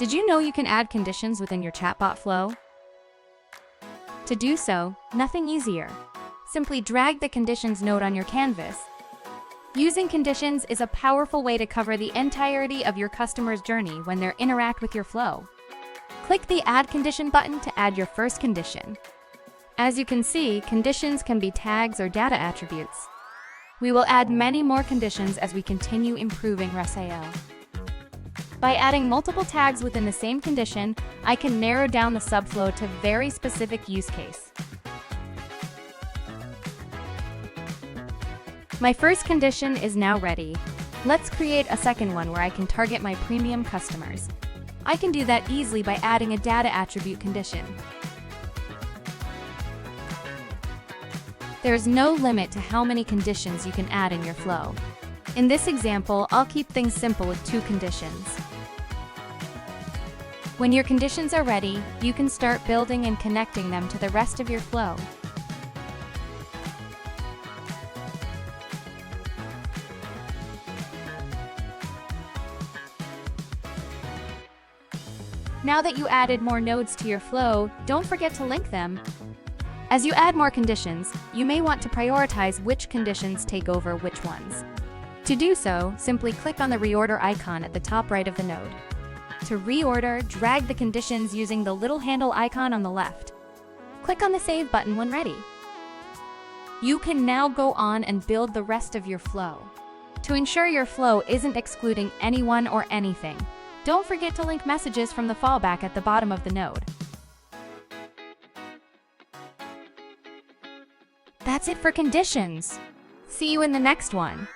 Did you know you can add conditions within your chatbot flow? To do so, nothing easier. Simply drag the conditions node on your canvas. Using conditions is a powerful way to cover the entirety of your customer's journey when they interact with your flow. Click the Add Condition button to add your first condition. As you can see, conditions can be tags or data attributes. We will add many more conditions as we continue improving Rasayel. By adding multiple tags within the same condition, I can narrow down the subflow to very specific use case. My first condition is now ready. Let's create a second one where I can target my premium customers. I can do that easily by adding a data attribute condition. There's no limit to how many conditions you can add in your flow. In this example, I'll keep things simple with 2 conditions. When your conditions are ready, you can start building and connecting them to the rest of your flow. Now that you added more nodes to your flow, don't forget to link them. As you add more conditions, you may want to prioritize which conditions take over which ones. To do so, simply click on the reorder icon at the top right of the node. To reorder, drag the conditions using the little handle icon on the left. Click on the Save button when ready. You can now go on and build the rest of your flow. To ensure your flow isn't excluding anyone or anything, don't forget to link messages from the fallback at the bottom of the node. That's it for conditions. See you in the next one.